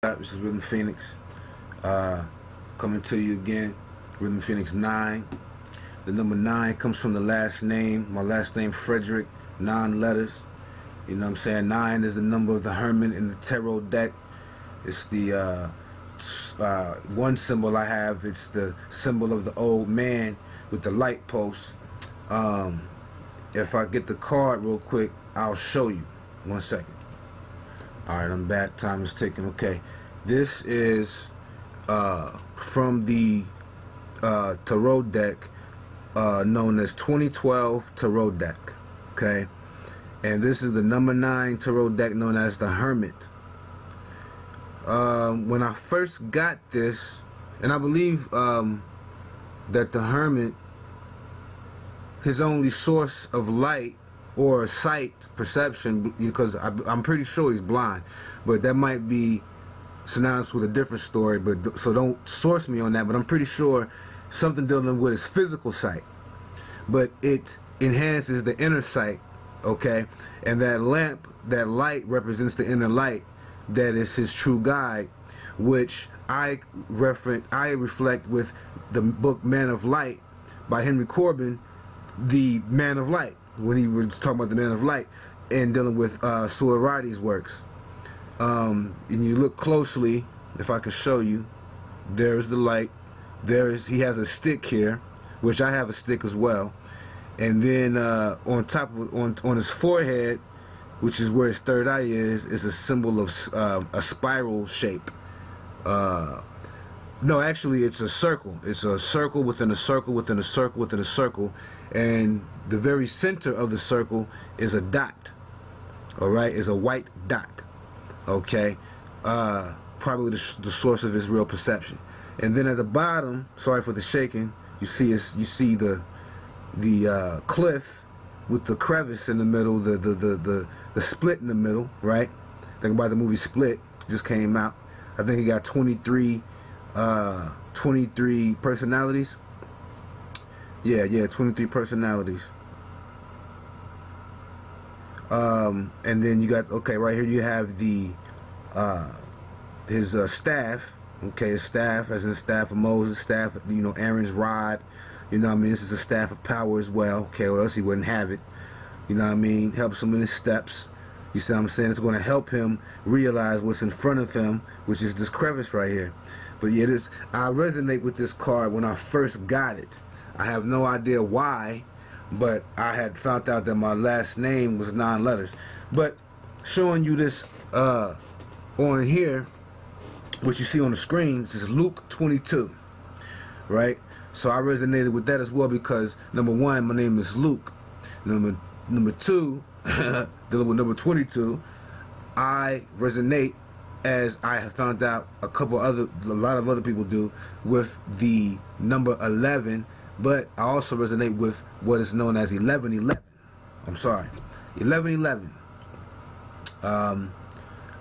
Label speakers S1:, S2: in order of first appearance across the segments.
S1: This is Rhythm Phoenix, coming to you again. Rhythm Phoenix 9. The number 9 comes from the last name. My last name, Frederick. 9 letters. You know what I'm saying? 9 is the number of the Hermit in the tarot deck. It's the one symbol I have. It's the symbol of the old man with the light post. If I get the card real quick, I'll show you. 1 second. Alright, I'm back. Time is ticking. Okay. This is from the tarot deck known as 2012 tarot deck. Okay. And this is the number 9 tarot deck known as the Hermit. When I first got this, and I believe that the Hermit, his only source of light or sight perception, because I'm pretty sure he's blind, but that might be synonymous with a different story, but so don't source me on that, but I'm pretty sure something dealing with his physical sight, but it enhances the inner sight. Okay, and that lamp, that light, represents the inner light that is his true guide, which I reflect with the book Man of Light by Henry Corbin, the Man of Light, when he was talking about the Man of Light and dealing with Suaradi's works. And you look closely, if I can show you, there's the light. He has a stick here, which I have a stick as well. And then on top of on his forehead, which is where his third eye is a symbol of a spiral shape. No, actually, it's a circle. It's a circle within a circle within a circle within a circle, and the very center of the circle is a dot. All right, is a white dot. Okay, probably the source of his real perception. And then at the bottom, sorry for the shaking, you see the cliff with the crevice in the middle, the split in the middle, right? Think about the movie Split, just came out. I think he got 23 personalities. Yeah, 23 personalities. And then you got, okay, right here you have the his staff. Okay, his staff, as in staff of Moses, staff, you know, Aaron's rod. You know what I mean? This is a staff of power as well. Okay, or else he wouldn't have it. You know what I mean? Helps him in his steps. You see what I'm saying? It's going to help him realize what's in front of him, which is this crevice right here. But yeah, I resonate with this card when I first got it. I have no idea why, but I had found out that my last name was 9 letters. But showing you this on here, what you see on the screen, this is Luke 22, right? So I resonated with that as well because, number 1, my name is Luke. Number 2, dealing with number 22, I resonate, as I have found out a lot of other people do, with the number 11, but I also resonate with what is known as 1111. I'm sorry, 1111.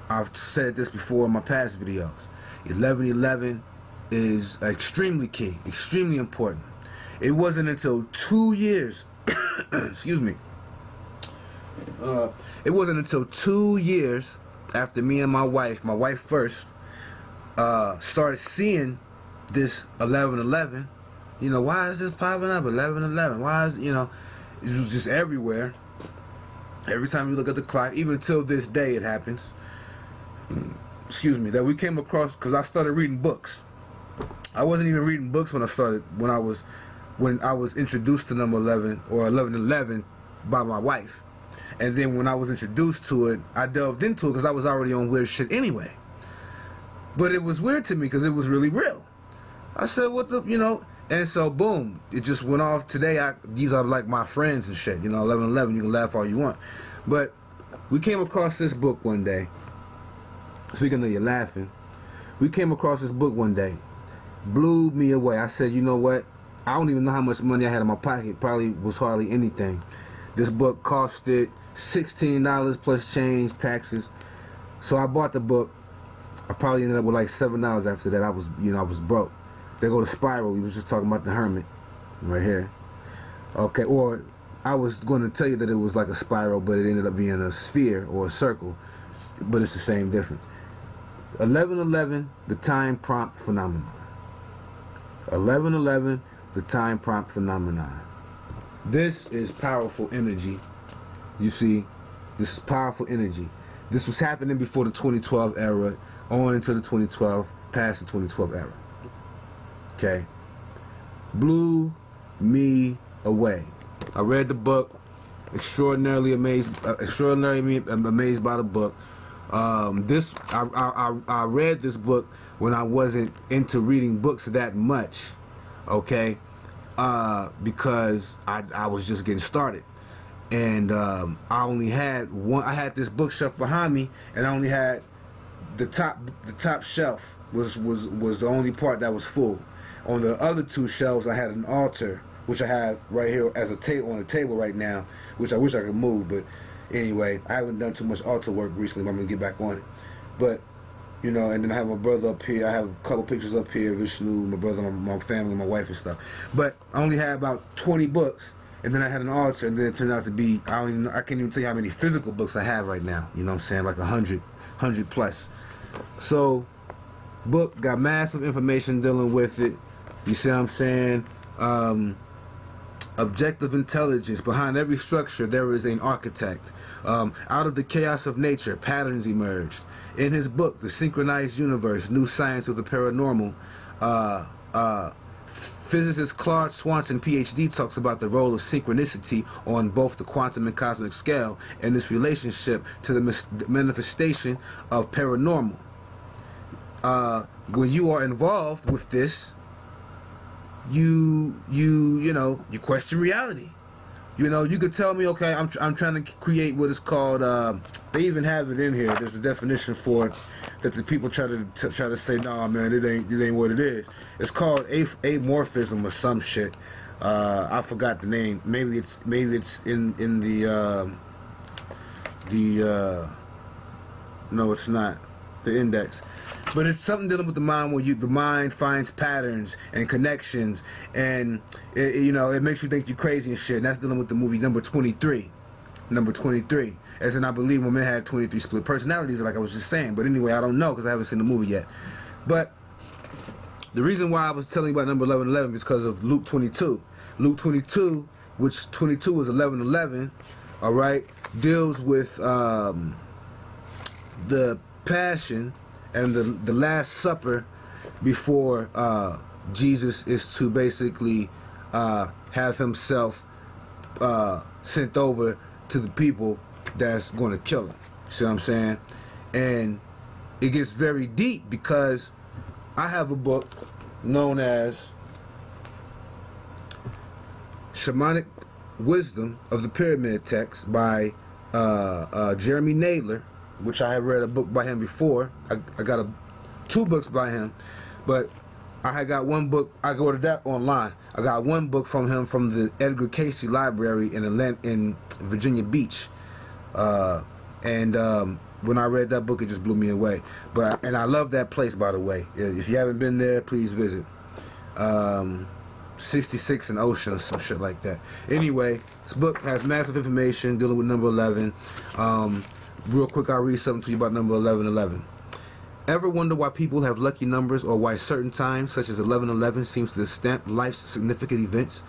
S1: I've said this before in my past videos. 1111 is extremely key, extremely important. It wasn't until 2 years, excuse me. It wasn't until 2 years after me and my wife first, started seeing this 1111. You know, why is this popping up? 1111. Why is, you know, it was just everywhere. Every time you look at the clock, even till this day, it happens. Excuse me, that we came across, because I started reading books. I wasn't even reading books when I was introduced to number 11 or 1111 by my wife. And then when I was introduced to it, I delved into it because I was already on weird shit anyway. But it was weird to me because it was really real. I said, what the, you know, and so boom, it just went off. Today, these are like my friends and shit, you know, 1111, you can laugh all you want. But we came across this book one day. Speaking of you laughing, we came across this book one day. Blew me away. I said, you know what? I don't even know how much money I had in my pocket. Probably was hardly anything. This book costed $16 plus change, taxes. So I bought the book. I probably ended up with like $7 after that. I was broke. They go to Spiral. We was just talking about the Hermit right here. Okay, or I was going to tell you that it was like a spiral, but it ended up being a sphere or a circle. But it's the same difference. 1111, the time prompt phenomenon. 1111, the time prompt phenomenon. This is powerful energy. You see, this is powerful energy. This was happening before the 2012 era, on into the 2012, past the 2012 era. Okay. Blew me away. I read the book, extraordinarily amazed by the book. I read this book when I wasn't into reading books that much, okay, because I was just getting started, and I only had one. I had this bookshelf behind me, and I only had the top shelf was the only part that was full. On the other two shelves, I had an altar, which I have right here as a on a table right now, which I wish I could move, but anyway, I haven't done too much altar work recently, but I'm gonna get back on it. But you know, and then I have my brother up here. I have a couple pictures up here, Vishnu, my brother, my family, my wife and stuff. But I only had about 20 books, and then I had an altar, and then it turned out to be, I can't even tell you how many physical books I have right now. You know what I'm saying? Like 100 plus. So, book got massive information dealing with it. You see what I'm saying? Objective intelligence. Behind every structure there is an architect. Out of the chaos of nature, patterns emerged. In his book, The Synchronized Universe, New Science of the Paranormal, physicist Claude Swanson, PhD, talks about the role of synchronicity on both the quantum and cosmic scale and its relationship to the manifestation of paranormal. When you are involved with this, you know, you question reality. You know, you could tell me, okay, I'm trying to create what is called, they even have it in here, there's a definition for it, that the people try to say, nah man, it ain't what it is. It's called amorphism or some shit. I forgot the name. Maybe it's in the no, it's not the index. But it's something dealing with the mind, where the mind finds patterns and connections, and you know, it makes you think you're crazy and shit. And that's dealing with the movie number 23. Number 23. As in, I believe women had 23 split personalities, like I was just saying. But anyway, I don't know because I haven't seen the movie yet. But the reason why I was telling you about number 1111 is because of Luke 22. Luke 22, which 22 was 1111. All right, deals with the passion and the Last Supper before Jesus is to basically have himself sent over to the people that's going to kill him. See what I'm saying? And it gets very deep because I have a book known as Shamanic Wisdom of the Pyramid Text by Jeremy Nadler, which I had read a book by him before. I got two books by him, but I had got one book. I ordered that online. I got one book from him from the Edgar Cayce Library in Virginia Beach, and when I read that book, it just blew me away. And I love that place, by the way. If you haven't been there, please visit. 66 and Ocean or some shit like that. Anyway, this book has massive information dealing with number 11. Real quick, I'll read something to you about number 1111. Ever wonder why people have lucky numbers, or why certain times, such as 1111, seems to stamp life's significant events?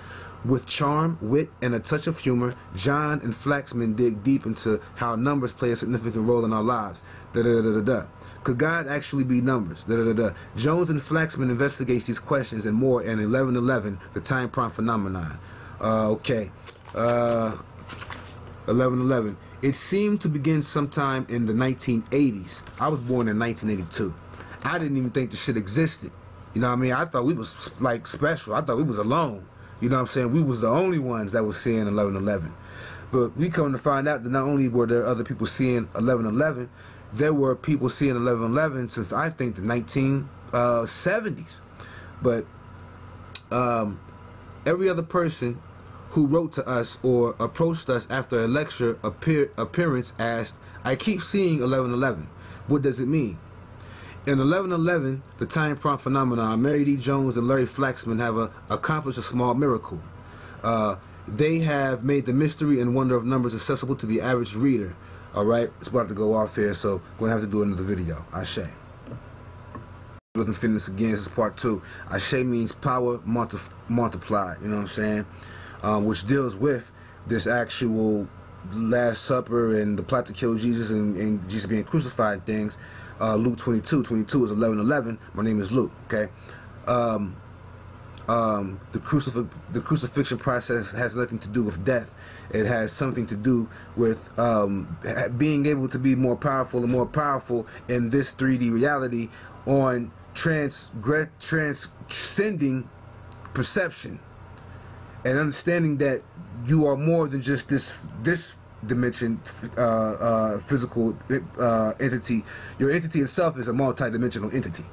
S1: With charm, wit, and a touch of humor, John and Flaxman dig deep into how numbers play a significant role in our lives. Could God actually be numbers? Jones and Flaxman investigates these questions and more in 1111, the time prompt phenomenon. Okay. 1111. It seemed to begin sometime in the 1980s. I was born in 1982. I didn't even think the shit existed. You know what I mean? I thought we was like special. I thought we was alone. You know what I'm saying? We was the only ones that was seeing 1111. But we come to find out that not only were there other people seeing 1111, there were people seeing 1111 since I think the 1970s. But every other person who wrote to us or approached us after a lecture appearance asked, I keep seeing 1111. What does it mean? In 1111, the time prompt phenomenon, Mary D. Jones and Larry Flaxman have accomplished a small miracle. They have made the mystery and wonder of numbers accessible to the average reader. All right, it's about to go off here, so we're going to have to do another video. Ashe. with Infinity again. This is part 2. Ashe means power multiplied. You know what I'm saying? Which deals with this actual Last Supper and the plot to kill Jesus and Jesus being crucified and things. Luke 22. 22 is 11:11. My name is Luke. Okay. The crucifixion process has nothing to do with death. It has something to do with being able to be more powerful and more powerful in this 3D reality on transcending perception and understanding that you are more than just this dimension, physical entity. Your entity itself is a multi-dimensional entity.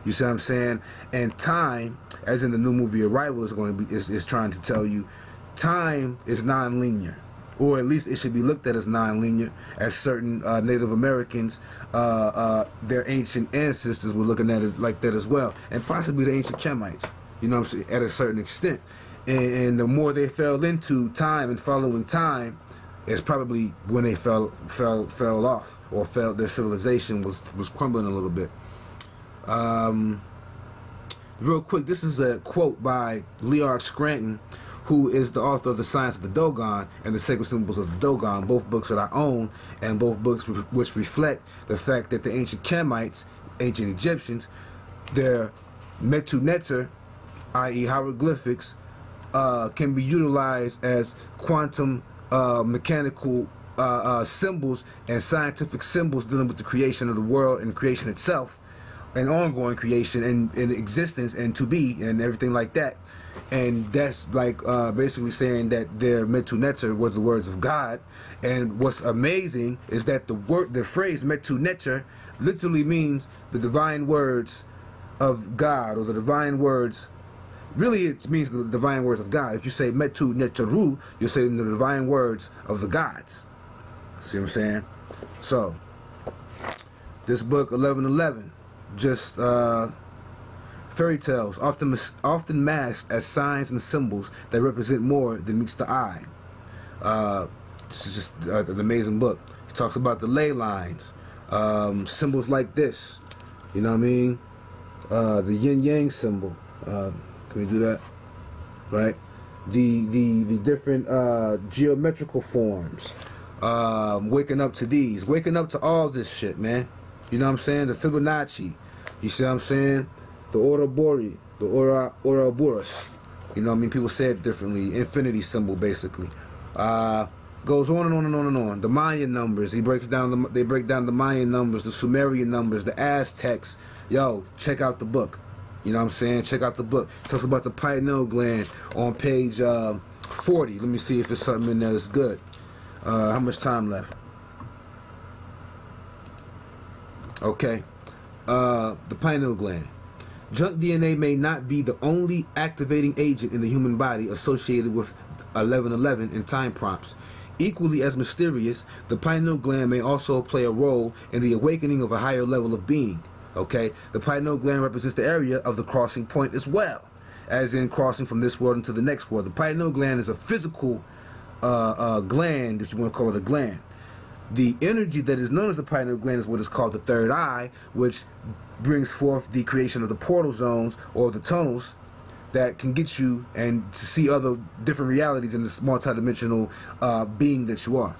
S1: You see what I'm saying? And time, as in the new movie Arrival, is trying to tell you, time is non-linear, or at least it should be looked at as non-linear, as certain Native Americans, their ancient ancestors were looking at it like that as well, and possibly the ancient Kemites. You know what I'm saying? At a certain extent, and the more they fell into time and following time, is probably when they fell off, or their civilization was crumbling a little bit. Real quick, this is a quote by Leard Scranton, who is the author of The Science of the Dogon and The Sacred Symbols of the Dogon, both books that I own, and both books which reflect the fact that the ancient Kemites, ancient Egyptians, their Metu Neter, i.e. hieroglyphics, can be utilized as quantum mechanical symbols and scientific symbols dealing with the creation of the world and creation itself, and ongoing creation and existence and to be and everything like that. And that's like basically saying that their Metu Neter were the words of God. And what's amazing is that the phrase Metu Neter literally means the divine words of God, or the divine words. Really, it means the divine words of God. If you say Metu Neteru, you're saying the divine words of the gods. See what I'm saying? So, this book 11:11. Just fairy tales, often masked as signs and symbols that represent more than meets the eye. This is just an amazing book. He talks about the ley lines, symbols like this. You know what I mean? The yin yang symbol. Can we do that? Right? The different geometrical forms. Waking up to these. Waking up to all this shit, man. You know what I'm saying? The Fibonacci. You see what I'm saying? The Ouroboros. The Ouroboros. You know what I mean? People say it differently. Infinity symbol, basically. Goes on and on and on and on. The Mayan numbers. They break down the Mayan numbers, the Sumerian numbers, the Aztecs. Yo, check out the book. You know what I'm saying? Check out the book. It talks about the pineal gland on page 40. Let me see if there's something in there that's good. How much time left? Okay. The pineal gland. Junk DNA may not be the only activating agent in the human body associated with 1111 in time prompts. Equally as mysterious, the pineal gland may also play a role in the awakening of a higher level of being. Okay, the pineal gland represents the area of the crossing point as well, as in crossing from this world into the next world. The pineal gland is a physical gland, if you want to call it a gland. The energy that is known as the pineal gland is what is called the third eye, which brings forth the creation of the portal zones or the tunnels that can get you and to see other different realities in this multidimensional being that you are,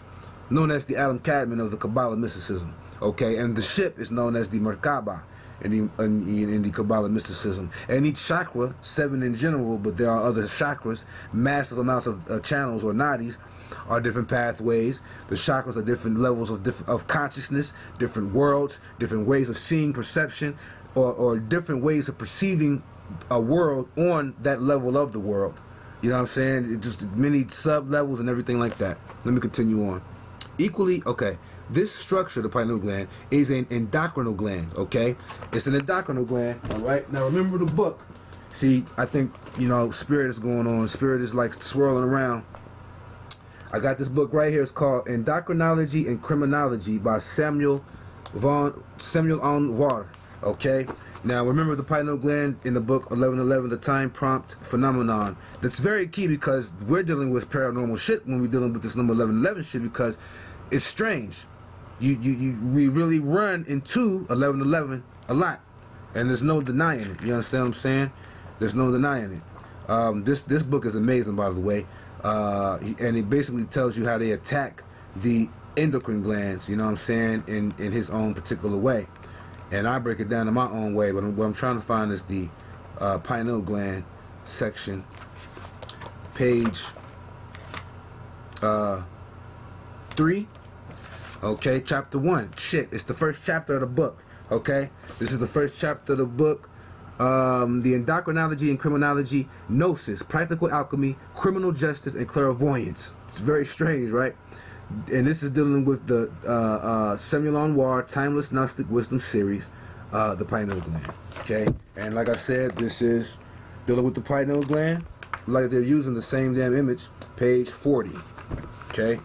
S1: known as the Adam Kadmon of the Kabbalah mysticism. Okay, and the ship is known as the Merkaba in the Kabbalah mysticism. And each chakra, 7 in general, but there are other chakras, massive amounts of channels or nadis, are different pathways. The chakras are different levels of consciousness, different worlds, different ways of seeing, perception, or different ways of perceiving a world on that level of the world. You know what I'm saying? It just many sub-levels and everything like that. Let me continue on. Equally, okay, this structure, the pineal gland, is an endocrinal gland, okay? It's an endocrinal gland, all right? Now, remember the book. See, I think, you know, spirit is going on. Spirit is like swirling around. I got this book right here. It's called Endocrinology and Criminology by Samuel Onwar. Okay. Now remember the pineal gland in the book 1111, the time prompt phenomenon. That's very key because we're dealing with paranormal shit when we're dealing with this number 1111 shit, because it's strange. We really run into 1111 a lot, and there's no denying it. You understand what I'm saying? There's no denying it. This book is amazing, by the way, and it basically tells you how they attack the endocrine glands, you know what I'm saying, in his own particular way. And I break it down in my own way, but what I'm trying to find is the pineal gland section, page 3. Okay, chapter 1. Shit, it's the first chapter of the book. Okay, this is the first chapter of the book. The endocrinology and criminology, gnosis, practical alchemy, criminal justice, and clairvoyance. It's very strange, right? And this is dealing with the Ceremonial War, Timeless Gnostic Wisdom series, the pineal gland. Okay, and like I said, this is dealing with the pineal gland, like they're using the same damn image, page 40. Okay.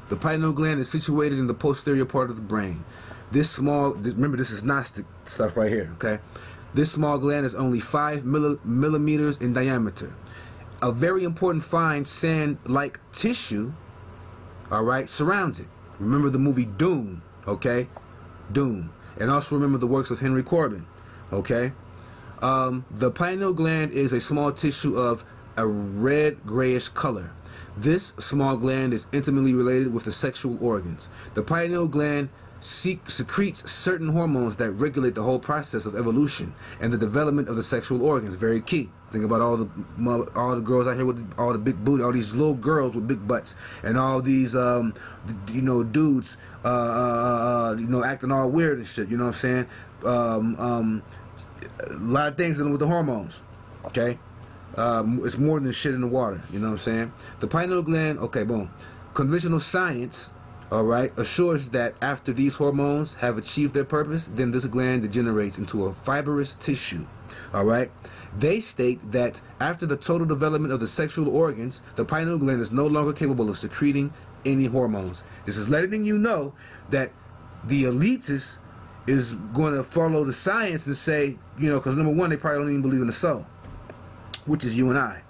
S1: The pineal gland is situated in the posterior part of the brain. Remember, this is Gnostic stuff right here, okay? This small gland is only 5 millimeters in diameter. A very important fine sand-like tissue, all right, surrounds it. Remember the movie Doom, okay? Doom. And also remember the works of Henry Corbin, okay? The pineal gland is a small tissue of a red-grayish color. This small gland is intimately related with the sexual organs. The pineal gland secretes certain hormones that regulate the whole process of evolution and the development of the sexual organs. Very key. Think about all the girls out here with all the big booty, all these little girls with big butts, and all these dudes acting all weird and shit. You know what I'm saying? A lot of things dealing with the hormones. Okay. It's more than shit in the water, you know what I'm saying? The pineal gland, okay, boom. Conventional science, all right, assures that after these hormones have achieved their purpose, then this gland degenerates into a fibrous tissue, all right? They state that after the total development of the sexual organs, the pineal gland is no longer capable of secreting any hormones. This is letting you know that the elitists is going to follow the science and say, because number one, they probably don't even believe in the soul, which is you and I.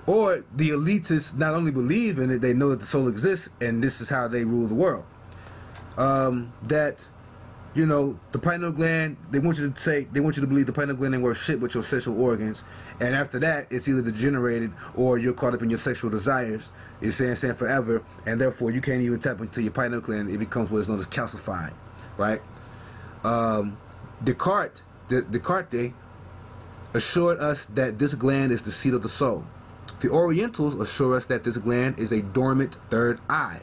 S1: Or the elitists not only believe in it, they know that the soul exists, and this is how they rule the world. The pineal gland, they want you to believe the pineal gland ain't worth shit with your sexual organs, and after that, it's either degenerated or you're caught up in your sexual desires. It's saying forever, and therefore you can't even tap into your pineal gland. It becomes what is known as calcified, right? Descartes assured us that this gland is the seat of the soul. The Orientals assure us that this gland is a dormant third eye.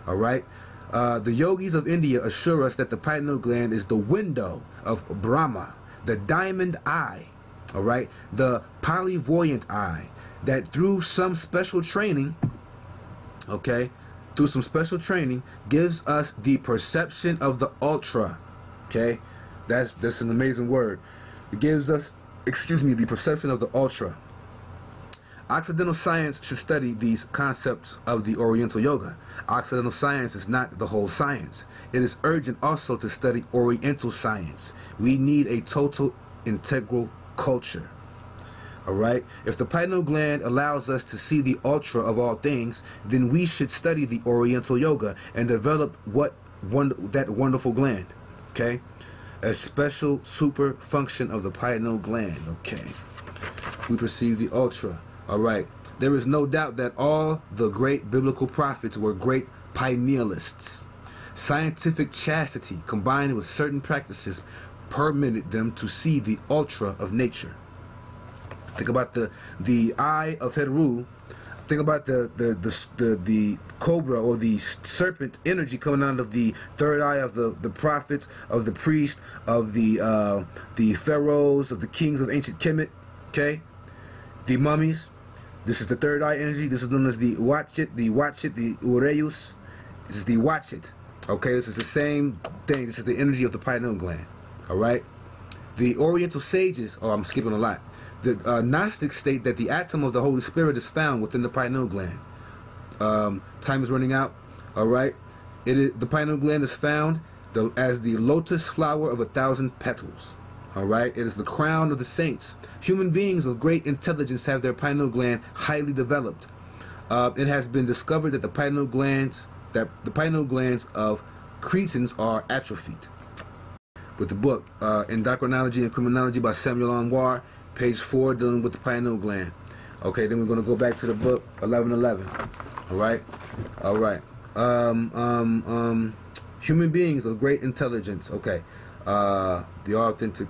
S1: All right. The yogis of India assure us that the pineal gland is the window of Brahma, the diamond eye. All right. The polyvoyant eye. That through some special training, gives us the perception of the ultra. Okay. That's an amazing word. It gives us, the perception of the ultra. Occidental science should study these concepts of the Oriental yoga. Occidental science is not the whole science. It is urgent also to study Oriental science. We need a total integral culture. Alright? If the pineal gland allows us to see the ultra of all things, then we should study the Oriental yoga and develop that wonderful gland. Okay? A special super function of the pineal gland. Okay. We perceive the ultra. All right. There is no doubt that all the great biblical prophets were great pinealists. Scientific chastity combined with certain practices permitted them to see the ultra of nature. Think about the eye of Hetep. Think about the cobra or the serpent energy coming out of the third eye of the prophets, of the priests, of the pharaohs, of the kings of ancient Kemet. Okay, the mummies. This is the third eye energy. This is known as the Watchit, the Ureus. This is the Watchit. Okay, this is the same thing. This is the energy of the pineal gland. All right. The Oriental sages. Oh, I'm skipping a lot. The Gnostics state that the atom of the Holy Spirit is found within the pineal gland. Time is running out. All right. The pineal gland is found as the lotus flower of 1,000 petals. All right. It is the crown of the saints. Human beings of great intelligence have their pineal gland highly developed. It has been discovered that the pineal glands of secretions are atrophied. With the book, Endocrinology and Criminology by Samuel Anwar, page 4, dealing with the pineal gland. Okay, then we're going to go back to the book, 1111. Alright? Alright. Human beings of great intelligence. Okay. The authentic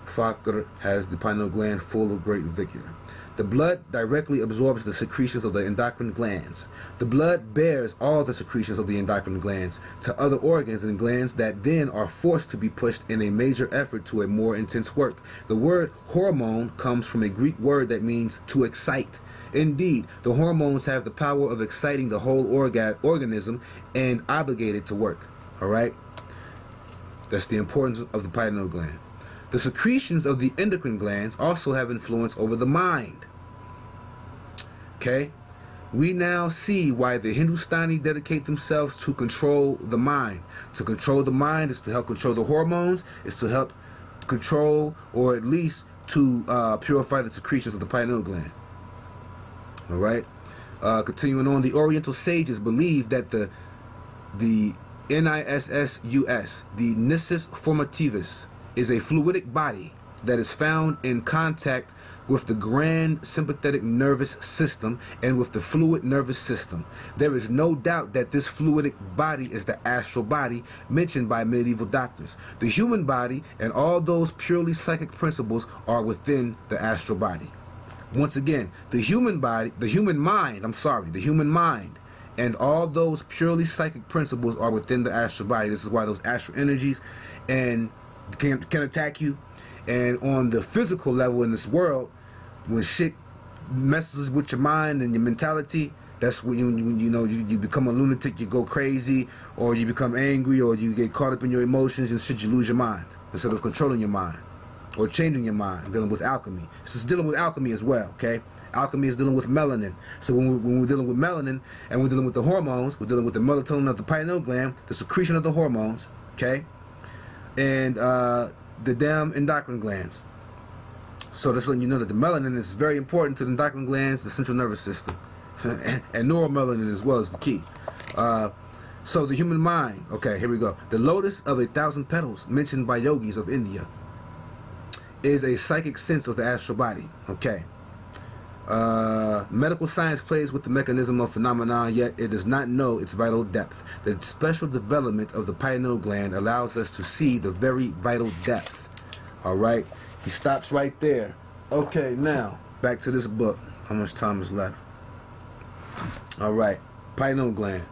S1: Fakr has the pineal gland full of great vigor. The blood directly absorbs the secretions of the endocrine glands. The blood bears all the secretions of the endocrine glands to other organs and glands that then are forced to be pushed in a major effort to a more intense work. The word hormone comes from a Greek word that means to excite. Indeed, the hormones have the power of exciting the whole organism and obligated to work. Alright? That's the importance of the pineal gland. The secretions of the endocrine glands also have influence over the mind. Okay? We now see why the Hindustani dedicate themselves to control the mind. To control the mind is to help control the hormones, is to help control, or at least to purify the secretions of the pineal gland. Alright? Continuing on, the Oriental sages believe that the NISSUS, the Nissus formativus, is a fluidic body that is found in contact with the grand sympathetic nervous system and with the fluid nervous system. There is no doubt that this fluidic body is the astral body mentioned by medieval doctors. The human body and all those purely psychic principles are within the astral body. Once again, the human mind and all those purely psychic principles are within the astral body. This is why those astral energies and can attack you. And on the physical level in this world, when shit messes with your mind and your mentality, that's when you become a lunatic, you go crazy, or you become angry, or you get caught up in your emotions and shit, you lose your mind instead of controlling your mind or changing your mind, dealing with alchemy. This is dealing with alchemy as well, okay? Alchemy is dealing with melanin. So when we're dealing with melanin and we're dealing with the hormones, we're dealing with the melatonin of the pineal gland, the secretion of the hormones, okay? And the damn endocrine glands. So that's letting you know that the melanin is very important to the endocrine glands, the central nervous system. And neuromelanin as well is the key. So the human mind, okay, here we go. The lotus of 1,000 petals mentioned by yogis of India is a psychic sense of the astral body, okay? Medical science plays with the mechanism of phenomena, yet it does not know its vital depth. The special development of the pineal gland allows us to see the very vital depth. Alright, he stops right there. Okay, now, back to this book. How much time is left? Alright, pineal gland.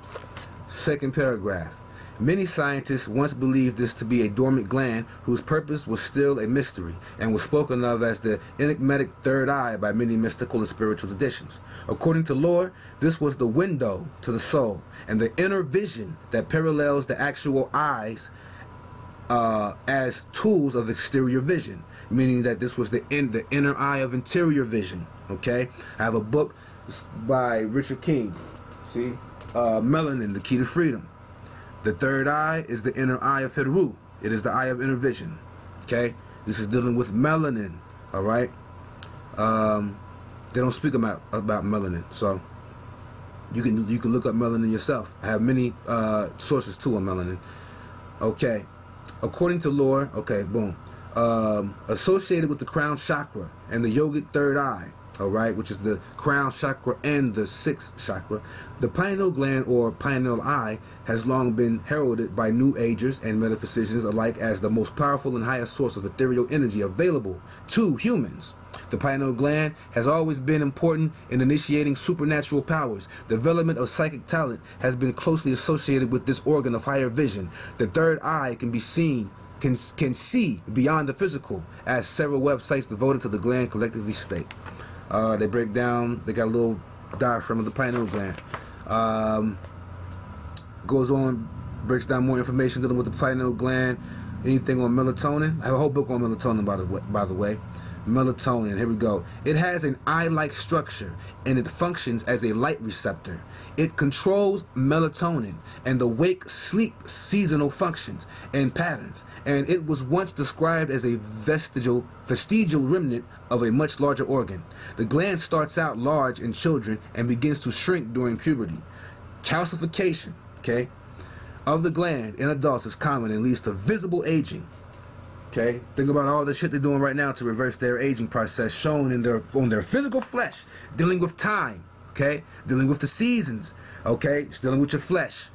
S1: Second paragraph. Many scientists once believed this to be a dormant gland whose purpose was still a mystery and was spoken of as the enigmatic third eye by many mystical and spiritual traditions. According to lore, this was the window to the soul and the inner vision that parallels the actual eyes as tools of exterior vision, meaning that this was the inner eye of interior vision. Okay, I have a book by Richard King. See, Melanin, the Key to Freedom. The third eye is the inner eye of Heru. It is the eye of inner vision. Okay? This is dealing with melanin. Alright? They don't speak about melanin. So you can look up melanin yourself. I have many sources too on melanin. Okay. According to lore, okay, boom. Associated with the crown chakra and the yogic third eye, alright, which is the crown chakra and the sixth chakra, the pineal gland or pineal eye has long been heralded by New Agers and metaphysicians alike as the most powerful and highest source of ethereal energy available to humans. The pineal gland has always been important in initiating supernatural powers. Development of psychic talent has been closely associated with this organ of higher vision. The third eye can be seen can see beyond the physical, as several websites devoted to the gland collectively state. They break down, they got a little diagram of the pineal gland. Goes on, breaks down more information dealing with the pineal gland, anything on melatonin. I have a whole book on melatonin, by the way. Melatonin, here we go. It has an eye-like structure and it functions as a light receptor. It controls melatonin and the wake-sleep seasonal functions and patterns, and it was once described as a vestigial remnant of a much larger organ. The gland starts out large in children and begins to shrink during puberty. Calcification, okay? of the gland in adults is common and leads to visible aging. Okay, think about all the shit they're doing right now to reverse their aging process, shown in on their physical flesh, dealing with time. Okay, dealing with the seasons. Okay, it's dealing with your flesh.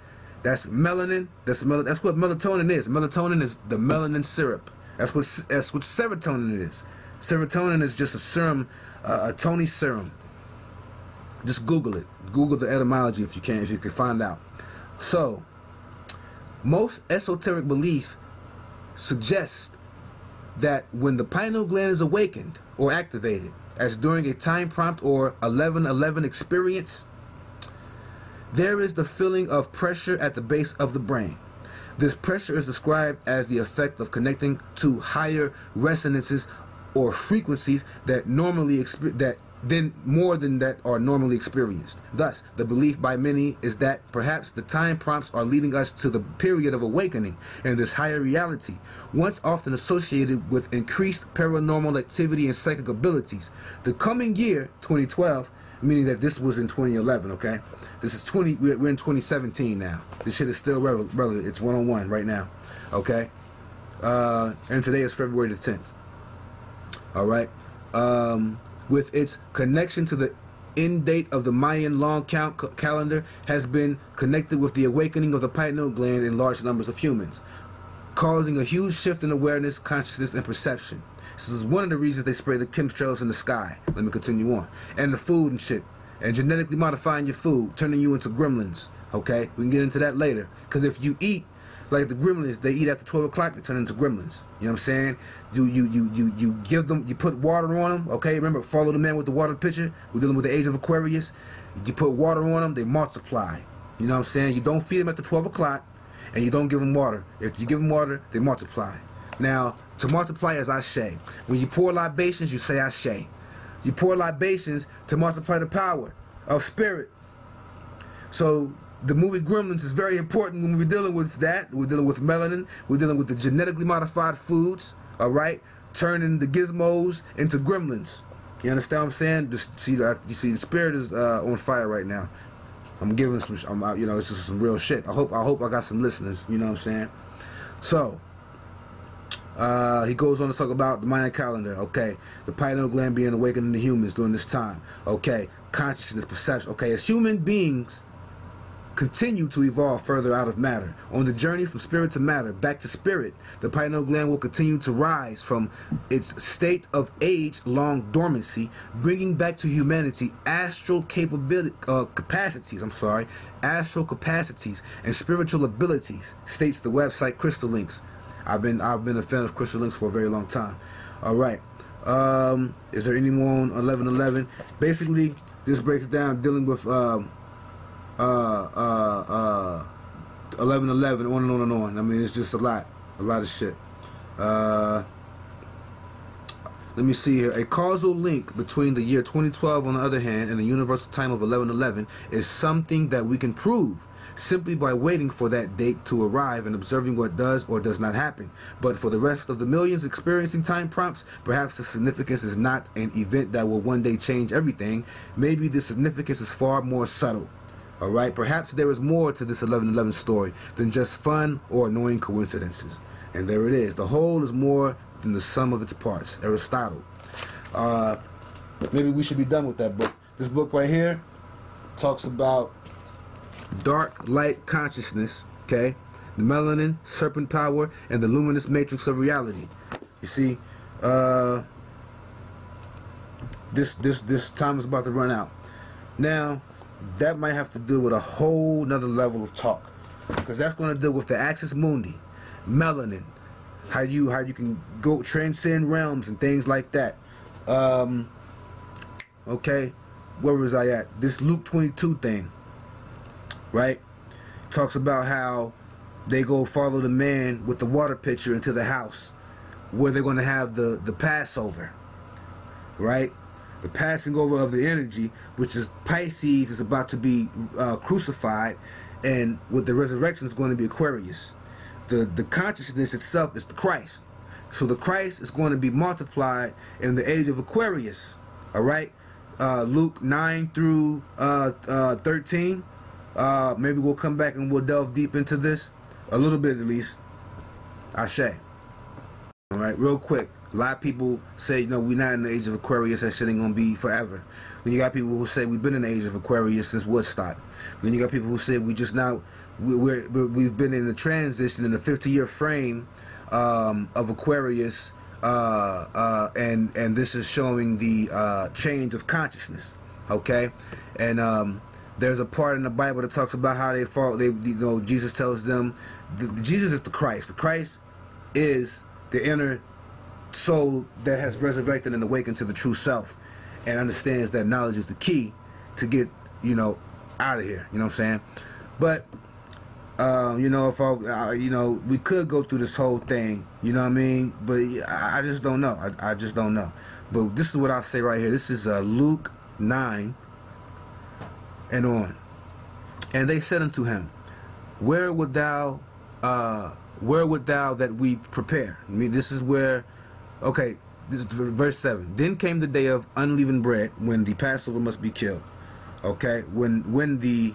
S1: That's melanin. That's what melatonin is. Melatonin is the melanin syrup. That's what serotonin is. Serotonin is just a serum, a Tony serum. Just Google it. Google the etymology if you can find out. So, most esoteric belief suggests that when the pineal gland is awakened or activated, as during a time prompt or 11:11 experience, there is the feeling of pressure at the base of the brain. This pressure is described as the effect of connecting to higher resonances or frequencies that more than that are normally experienced. Thus, the belief by many is that perhaps the time prompts are leading us to the period of awakening and this higher reality, once often associated with increased paranormal activity and psychic abilities. The coming year, 2012, meaning that this was in 2011, okay? This is we're in 2017 now. This shit is still relevant. It's 101 right now, okay? And today is February the 10th. All right? With its connection to the end date of the Mayan long count calendar has been connected with the awakening of the pineal gland in large numbers of humans, causing a huge shift in awareness, consciousness, and perception. This is one of the reasons they spray the chemtrails in the sky. Let me continue on. And the food and shit. And genetically modifying your food, turning you into gremlins. Okay? We can get into that later. Because if you eat like the gremlins, they eat after 12 o'clock, they turn into gremlins. You know what I'm saying? You give them, you put water on them. Okay? Remember, follow the man with the water pitcher. We're dealing with the age of Aquarius. You put water on them, they multiply. You know what I'm saying? You don't feed them after 12 o'clock, and you don't give them water. If you give them water, they multiply. Now, to multiply is Ashe. When you pour libations, you say Ashe. You pour libations to multiply the power of spirit. So the movie Gremlins is very important when we're dealing with that. We're dealing with melanin. We're dealing with the genetically modified foods. All right, turning the gizmos into gremlins. You understand what I'm saying? You see, the spirit is on fire right now. I'm giving some, you know, it's just some real shit. I hope I got some listeners. You know what I'm saying? So. He goes on to talk about the Mayan calendar. Okay, the pineal gland being awakened in the humans during this time. Okay, consciousness, perception. Okay, as human beings continue to evolve further out of matter, on the journey from spirit to matter, back to spirit, the pineal gland will continue to rise from its state of age-long dormancy, bringing back to humanity astral capacities and spiritual abilities, states the website Crystal Links. I've been a fan of Crystal Links for a very long time. All right. Is there any more on 11:11? Basically, this breaks down dealing with 11:11, on and on and on. I mean, it's just a lot of shit. Let me see here. A causal link between the year 2012, on the other hand, and the universal time of 11:11 is something that we can prove simply by waiting for that date to arrive and observing what does or does not happen. But for the rest of the millions experiencing time prompts, perhaps the significance is not an event that will one day change everything. Maybe the significance is far more subtle. All right, perhaps there is more to this 11:11 story than just fun or annoying coincidences. And there it is. The whole is more than the sum of its parts. Aristotle. Maybe we should be done with that book. This book right here talks about dark light consciousness, okay, the melanin, serpent power, and the luminous matrix of reality. You see, this time is about to run out. Now, that might have to do with a whole nother level of talk, because that's going to deal with the axis mundi, melanin, how you can go transcend realms and things like that. Okay, where was I at? This Luke 22 thing, right? Talks about how they go follow the man with the water pitcher into the house where they're going to have the Passover, right? The passing over of the energy, which is Pisces is about to be crucified, and with the resurrection is going to be Aquarius. The consciousness itself is the Christ. So the Christ is going to be multiplied in the age of Aquarius. All right? Luke 9 through 13. Maybe we'll come back and we'll delve deep into this. a little bit at least. Ashe. All right, real quick. A lot of people say, you know, we're not in the age of Aquarius. That shit ain't gonna be forever. Then you got people who say we've been in the age of Aquarius since Woodstock. Then you got people who say we just now we've been in the transition in the 50-year frame of Aquarius, and this is showing the change of consciousness. Okay, and there's a part in the Bible that talks about how they fall. You know, Jesus tells them, Jesus is the Christ. The Christ is the inner soul that has resurrected and awakened to the true self, and understands that knowledge is the key to get, you know, out of here. You know what I'm saying? But you know, if I, you know, we could go through this whole thing. You know what I mean? But I just don't know. I just don't know. But this is what I'll say right here. This is Luke 9 and on. And they said unto him, where would thou that we prepare? I mean, this is where, okay, this is verse 7. Then came the day of unleavened bread, when the Passover must be killed. Okay, when the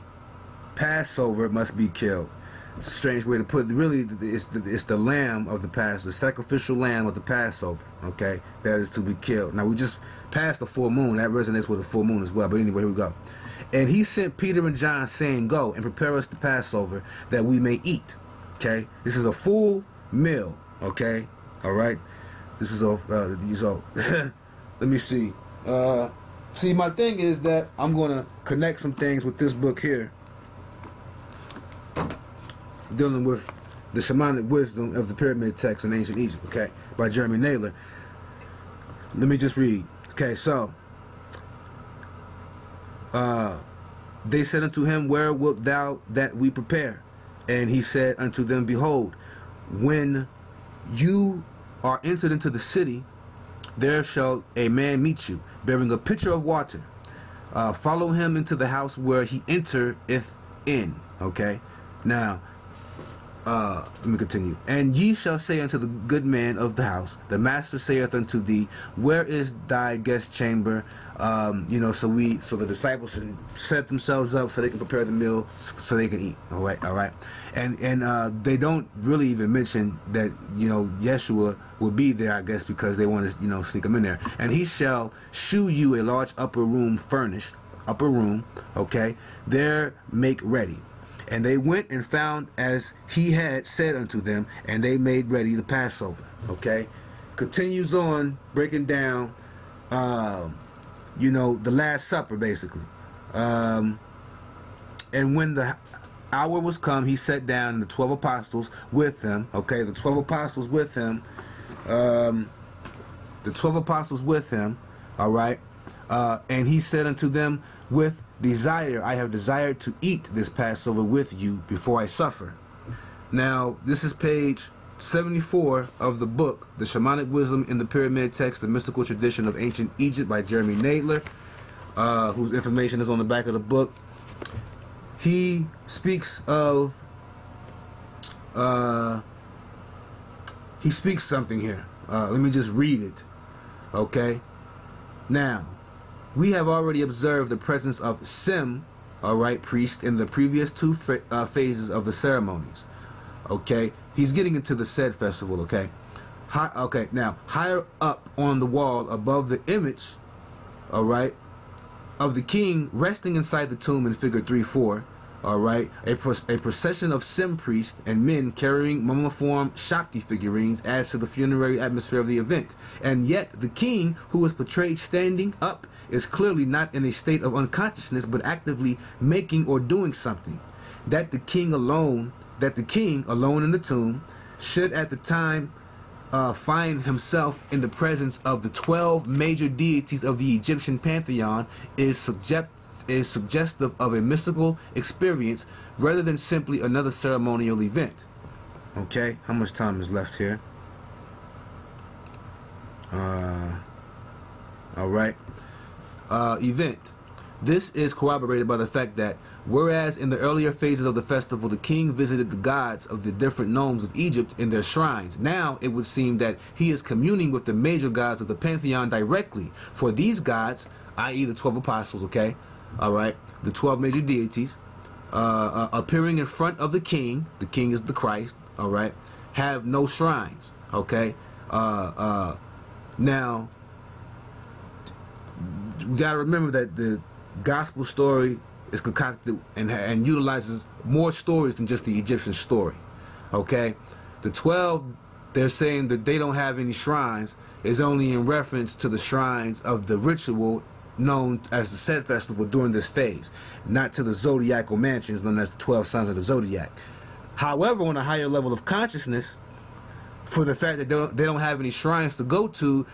S1: Passover must be killed. It's a strange way to put it. Really, it's the lamb of the Passover, the sacrificial lamb of the Passover. Okay, that is to be killed. Now, we just passed the full moon. That resonates with the full moon as well. But anyway, here we go. And he sent Peter and John, saying, go and prepare us the Passover, that we may eat. Okay, this is a full meal. Okay, all right. This is let me see. See, my thing is that I'm gonna connect some things with this book here, dealing with the shamanic wisdom of the pyramid text in ancient Egypt. Okay, by Jeremy Naylor. Let me just read. Okay, so they said unto him, where wilt thou that we prepare? And he said unto them, behold, when you are entered into the city, there shall a man meet you, bearing a pitcher of water. Follow him into the house where he entereth in. Okay, now let me continue. And ye shall say unto the good man of the house, the master saith unto thee, where is thy guest chamber? You know, so the disciples should set themselves up so they can prepare the meal so they can eat. All right. And they don't really even mention that, you know, Yeshua will be there, I guess, because they want to, you know, sneak him in there. And he shall shew you a large upper room furnished, okay, there make ready. And they went and found as he had said unto them, and they made ready the Passover. Okay, continues on breaking down, you know, the Last Supper basically. And when the hour was come, he sat down, and the 12 apostles with him. Okay, the 12 apostles with him. The 12 apostles with him. All right. And he said unto them, with desire I have desired to eat this Passover with you before I suffer. Now, this is page 74 of the book, The Shamanic Wisdom in the Pyramid Text, The Mystical Tradition of Ancient Egypt by Jeremy Naylor, whose information is on the back of the book. He speaks of, he speaks something here. Let me just read it. Okay. Now, we have already observed the presence of Sem, alright, priest, in the previous two phases of the ceremonies. Okay, he's getting into the said festival. Okay, okay. Now, higher up on the wall above the image, alright, of the king resting inside the tomb in figure 3-4, alright, a procession of Sem priests and men carrying mummiform Shakti figurines adds to the funerary atmosphere of the event. And yet, the king, who is portrayed standing up, is clearly not in a state of unconsciousness, but actively making or doing something. That the king alone in the tomb should at the time find himself in the presence of the 12 major deities of the Egyptian pantheon is suggestive of a mystical experience rather than simply another ceremonial event. Okay, how much time is left here? All right. Event. This is corroborated by the fact that whereas in the earlier phases of the festival the king visited the gods of the different nomes of Egypt in their shrines, now it would seem that he is communing with the major gods of the pantheon directly. For these gods, i.e. the 12 apostles, okay, all right, the 12 major deities, appearing in front of the king is the Christ, all right, have no shrines, okay. Now we got to remember that the gospel story is concocted and utilizes more stories than just the Egyptian story, okay. The 12, they're saying that they don't have any shrines, is only in reference to the shrines of the ritual known as the Set Festival during this phase, not to the zodiacal mansions known as the 12 signs of the zodiac. However, on a higher level of consciousness, for the fact that they don't have any shrines to go to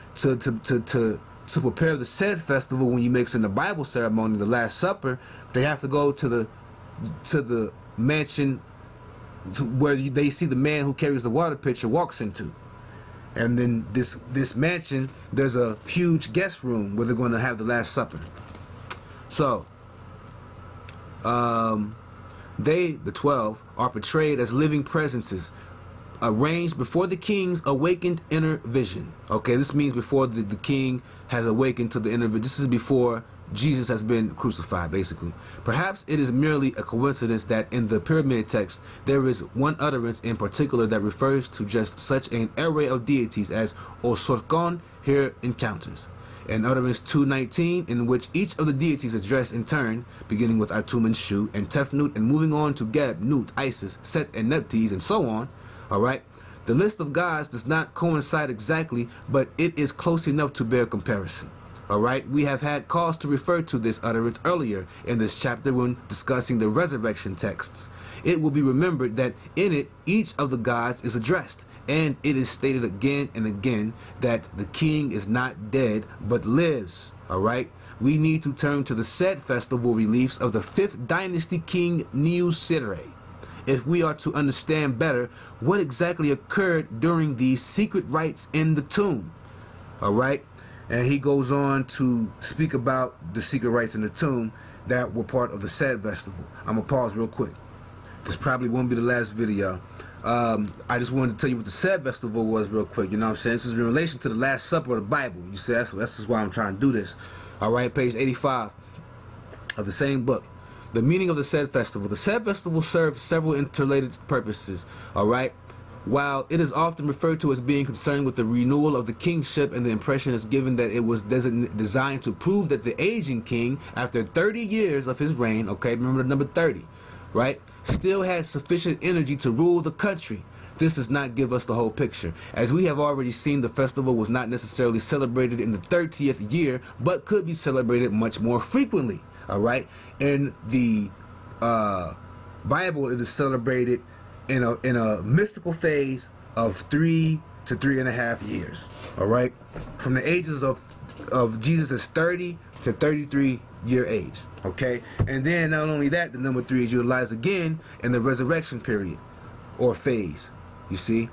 S1: prepare the Set Festival, when you mix in the Bible ceremony, the Last Supper, they have to go to the mansion where they see the man who carries the water pitcher walks into. And then this mansion, there's a huge guest room where they're going to have the Last Supper. So, they, the 12, are portrayed as living presences, arranged before the king's awakened inner vision. Okay, this means before the king has awakened to the inner vision. This is before Jesus has been crucified, basically. Perhaps it is merely a coincidence that in the pyramid text there is one utterance in particular that refers to just such an array of deities as Osorkon here encounters. In utterance 219, in which each of the deities is addressed in turn, beginning with Atum and Shu and Tefnut and moving on to Geb, Nut, Isis, Set, and Neptes, and so on. Alright? The list of gods does not coincide exactly, but it is close enough to bear comparison. Alright, we have had cause to refer to this utterance earlier in this chapter when discussing the resurrection texts. It will be remembered that in it, each of the gods is addressed, and it is stated again and again that the king is not dead, but lives. Alright, we need to turn to the Set Festival reliefs of the 5th dynasty king Niuserre, if we are to understand better what exactly occurred during these secret rites in the tomb. Alright, and he goes on to speak about the secret rites in the tomb that were part of the Set Festival. I'm going to pause real quick. This probably won't be the last video. I just wanted to tell you what the Set Festival was real quick. You know what I'm saying? This is in relation to the Last Supper of the Bible. You see, that's just why I'm trying to do this. Alright, page 85 of the same book. The meaning of the Set Festival. The Set Festival serves several interrelated purposes. Alright? While it is often referred to as being concerned with the renewal of the kingship, and the impression is given that it was designed to prove that the aging king, after 30 years of his reign, okay, remember the number 30, right, still had sufficient energy to rule the country. This does not give us the whole picture. As we have already seen, the festival was not necessarily celebrated in the 30th year, but could be celebrated much more frequently. Alright? In the Bible, it is celebrated in a mystical phase of 3 to 3.5 years. Alright? From the ages of Jesus' 30 to 33 year age. Okay? And then not only that, the number 3 is utilized again in the resurrection period or phase. You see?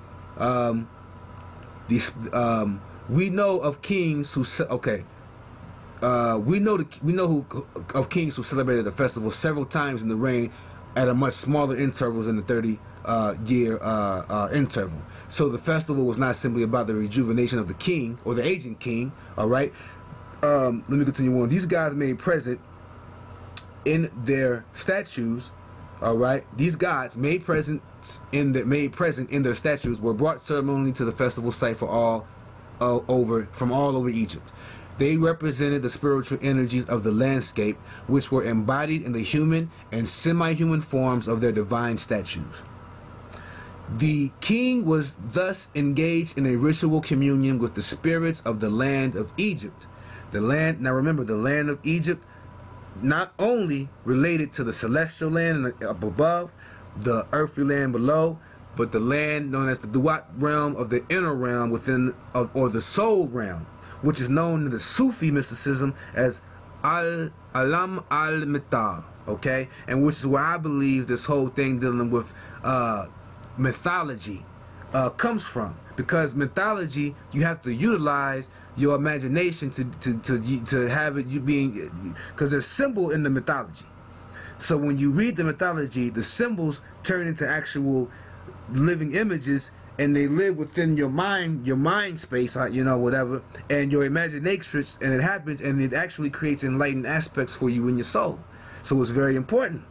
S1: We know of kings who of kings who celebrated the festival several times in the reign at a much smaller intervals in the 30-year interval. So the festival was not simply about the rejuvenation of the king or the aging king. All right. Let me continue on. These guys made present in their statues. All right. These gods made present in their statues were brought ceremonially to the festival site from all over Egypt. They represented the spiritual energies of the landscape, which were embodied in the human and semi-human forms of their divine statues. The king was thus engaged in a ritual communion with the spirits of the land of Egypt. Now remember, the land of Egypt not only related to the celestial land up above, the earthly land below, but the land known as the Duat realm of the inner realm or the soul realm, which is known in the Sufi mysticism as Alam al-Mital, okay? And which is where I believe this whole thing dealing with mythology comes from. Because mythology, you have to utilize your imagination to have it because there's symbol in the mythology. So when you read the mythology, the symbols turn into actual living images, and they live within your mind space, you know, whatever, and your imagination, and it happens, and it actually creates enlightened aspects for you in your soul. So it's very important.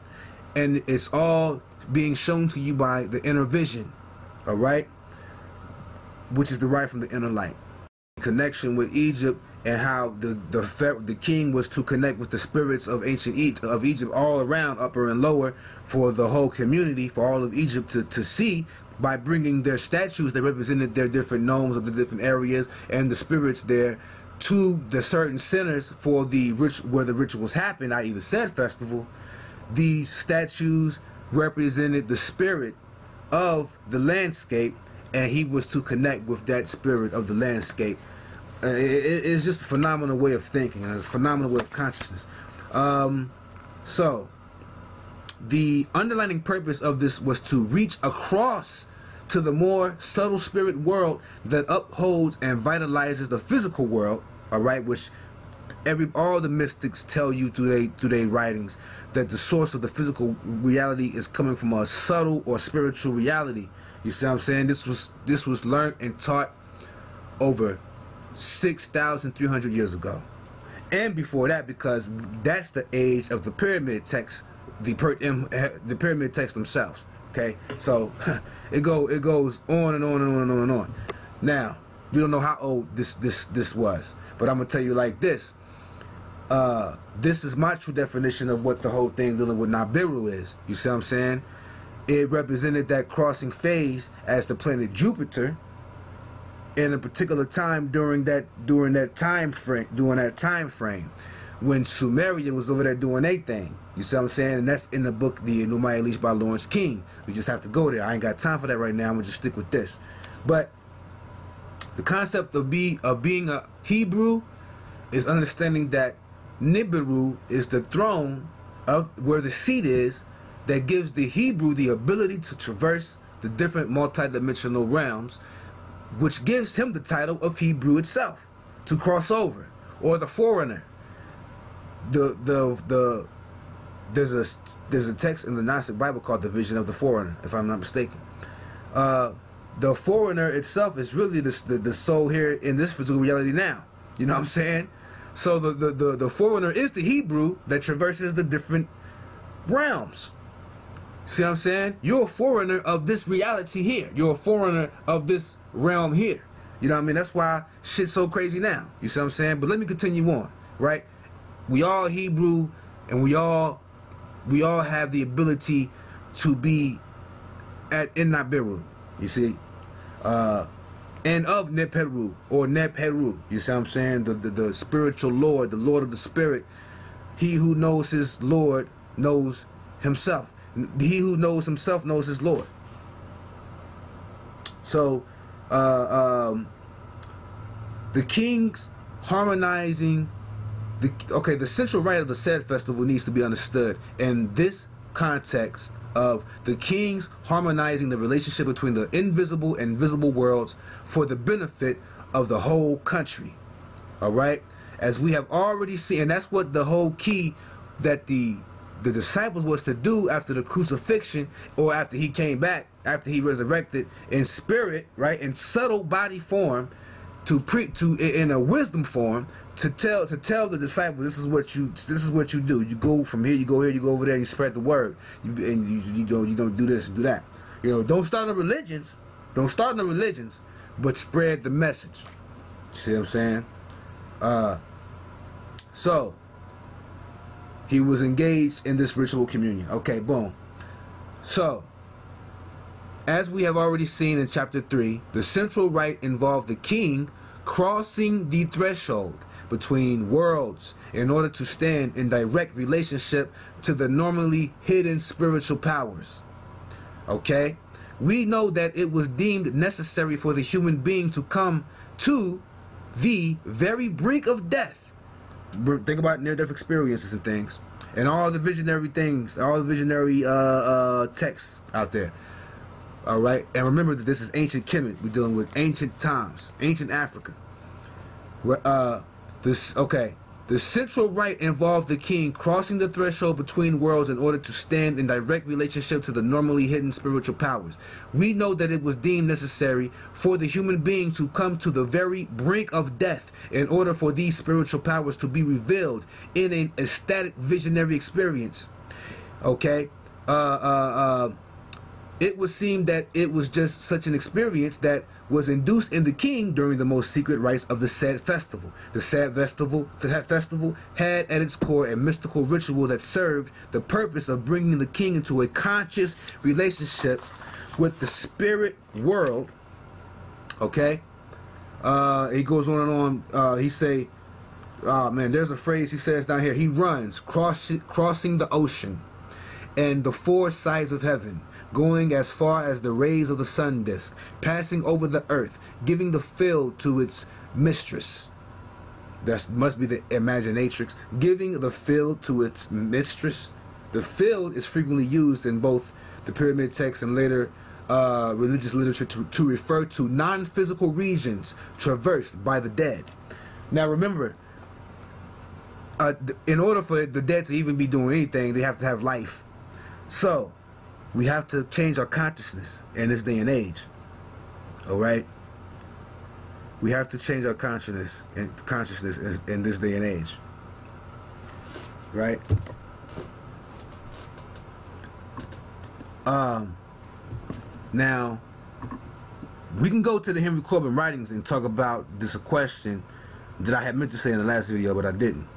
S1: and it's all being shown to you by the inner vision, all right, which is derived from the inner light. Connection with Egypt, and how the king was to connect with the spirits of ancient Egypt all around, upper and lower, for the whole community, for all of Egypt to see, by bringing their statues that represented their different nomes of the different areas and the spirits there to the certain centers for the where the rituals happen, i.e. the said festival. These statues represented the spirit of the landscape, and he was to connect with that spirit of the landscape. It's just a phenomenal way of thinking, and it's a phenomenal way of consciousness. So the underlying purpose of this was to reach across to the more subtle spirit world that upholds and vitalizes the physical world, all right, which all the mystics tell you through their writings, that the source of the physical reality is coming from a subtle or spiritual reality. You see what I'm saying? This was learned and taught over 6,300 years ago, and before that, because that's the age of the pyramid texts, the pyramid texts themselves. Okay, so it goes on and on and on and on and on. Now, we don't know how old this was, but I'm gonna tell you like this. This is my true definition of what the whole thing dealing with Nibiru is. You see what I'm saying? It represented that crossing phase as the planet Jupiter in a particular time during that time frame when Sumeria was over there doing their thing. You see what I'm saying? And that's in the book The Enuma Elish by Lawrence King. We just have to go there. I ain't got time for that right now. I'm gonna just stick with this. But the concept of being a Hebrew is understanding that Nibiru is the throne of where the seat is, that gives the Hebrew the ability to traverse the different multi-dimensional realms, which gives him the title of Hebrew itself, to cross over, or the foreigner. There's a text in the Gnostic Bible called the Vision of the Foreigner, if I'm not mistaken. The foreigner itself is really the soul here in this physical reality now. You know what I'm saying? So the foreigner is the Hebrew that traverses the different realms. See what I'm saying? You're a foreigner of this reality here. You're a foreigner of this realm here. You know what I mean? That's why shit's so crazy now. You see what I'm saying? But let me continue on, right? We all Hebrew, and we all have the ability to be in Nibiru, you see, and of Neperu or Neperu. You see what I'm saying? The spiritual Lord, the Lord of the Spirit. He who knows his Lord knows himself. He who knows himself knows his Lord. So the kings harmonizing the central rite of the said festival needs to be understood in this context of the kings harmonizing the relationship between the invisible and visible worlds for the benefit of the whole country. All right, as we have already seen, and that's what the whole key that the disciples was to do after the crucifixion, or after he came back, after he resurrected in spirit, right, in subtle body form, in a wisdom form, to tell the disciples, this is what you do. You go from here, you go here, you go over there, and you spread the word. You don't do this and do that. You know, don't start no religions, but spread the message. You see what I'm saying? So he was engaged in this ritual communion. Okay, boom. So, as we have already seen in chapter 3, the central rite involved the king crossing the threshold between worlds in order to stand in direct relationship to the normally hidden spiritual powers. Okay? We know that it was deemed necessary for the human being to come to the very brink of death. Think about near-death experiences and things, and all the visionary things, all the visionary texts out there. All right, and remember that this is ancient Kemet. We're dealing with ancient times, ancient Africa. The central rite involved the king crossing the threshold between worlds in order to stand in direct relationship to the normally hidden spiritual powers. We know that it was deemed necessary for the human being to come to the very brink of death in order for these spiritual powers to be revealed in an ecstatic visionary experience. Okay? it would seem that it was just such an experience that was induced in the king during the most secret rites of the said festival. The said festival had at its core a mystical ritual that served the purpose of bringing the king into a conscious relationship with the spirit world. Okay? He goes on and on. He say, man, there's a phrase he says down here. He runs, crossing the ocean and the four sides of heaven, going as far as the rays of the sun disk, passing over the earth, giving the field to its mistress. That must be the imaginatrix. Giving the field to its mistress. The field is frequently used in both the pyramid texts and later religious literature to refer to non-physical regions traversed by the dead. Now remember, in order for the dead to even be doing anything, they have to have life. So we have to change our consciousness in this day and age. Alright? We have to change our consciousness in this day and age. Right? Now, we can go to the Henry Corbin writings and talk about this question that I had meant to say in the last video, but I didn't.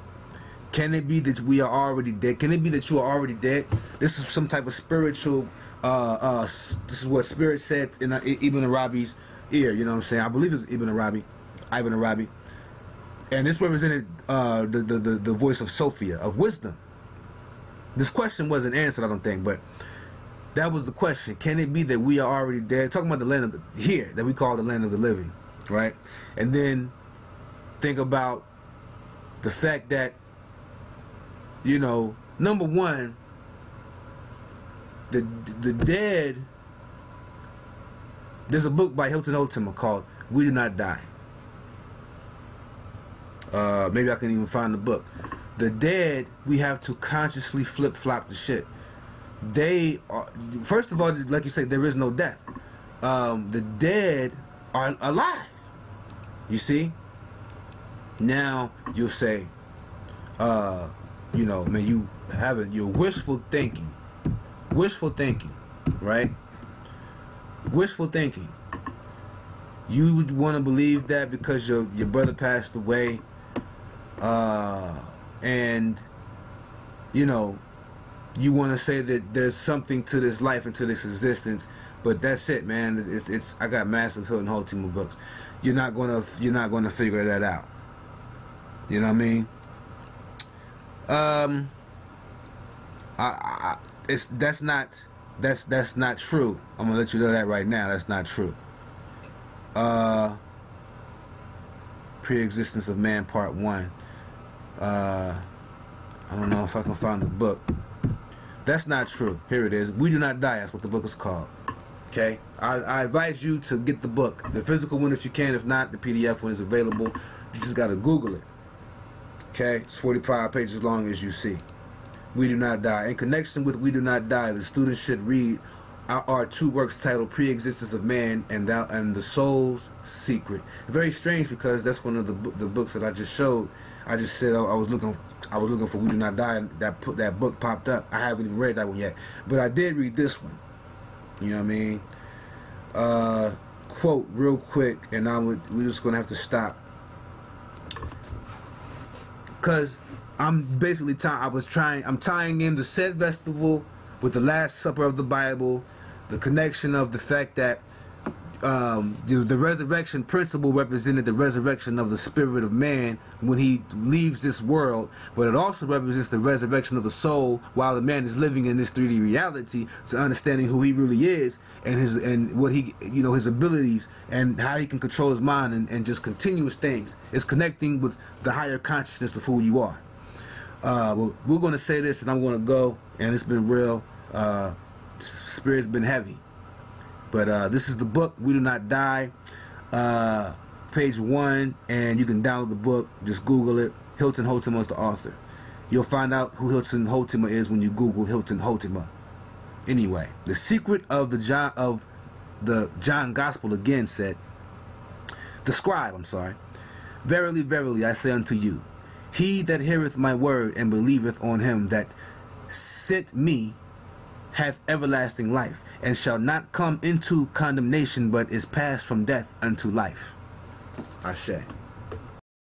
S1: Can it be that we are already dead? Can it be that you are already dead? This is some type of spiritual, this is what Spirit said in Ibn Arabi's ear, you know what I'm saying? I believe it's Ibn Arabi. And this represented the voice of Sophia, of wisdom. This question wasn't answered, I don't think, but that was the question. Can it be that we are already dead? Talking about the land of here, that we call the land of the living, right? And then think about the fact that, you know, number one, the dead. There's a book by Hilton Holtima called "We Do Not Die." Maybe I can even find the book. The dead, we have to consciously flip-flop the shit. They are, first of all, like you say, there is no death. The dead are alive. You see? Now you'll say, you know, man, you have it. You're wishful thinking, right? Wishful thinking. You would want to believe that because your brother passed away, and you know, you want to say that there's something to this life and to this existence, but that's it, man. It's I got massive Hilton Holtima books. You're not gonna figure that out. You know what I mean? That's not true. I'm gonna let you know that right now. That's not true. Pre-existence of Man, Part 1. I don't know if I can find the book. That's not true. Here it is. We Do Not Die. That's what the book is called. Okay? I advise you to get the book. The physical one if you can. If not, the PDF one is available. You just got to Google it. Okay? It's 45 pages long, as you see. We Do Not Die. In connection with We Do Not Die, the student should read our two works titled Pre-Existence of Man and the Soul's Secret. Very strange because that's one of the books that I just showed. I just said I was looking for We Do Not Die, and that book popped up. I haven't even read that one yet, but I did read this one. You know what I mean? Quote real quick, and we're just gonna have to stop because I'm basically I'm tying in the said festival with the Last Supper of the Bible, the connection of the fact that the resurrection principle represented the resurrection of the spirit of man when he leaves this world, but it also represents the resurrection of the soul while the man is living in this 3D reality, to understanding who he really is and what he, you know, his abilities and how he can control his mind and just continuous things. It's connecting with the higher consciousness of who you are. Well, we're going to say this and I'm going to go, and it's been real. Spirit's been heavy. But this is the book, We Do Not Die, page 1, and you can download the book. Just Google it. Hilton Holtima is the author. You'll find out who Hilton Holtima is when you Google Hilton Holtima. Anyway, the secret of the John Gospel again said, the scribe, verily, verily, I say unto you, he that heareth my word and believeth on him that sent me hath everlasting life, and shall not come into condemnation, but is passed from death unto life. Ashe.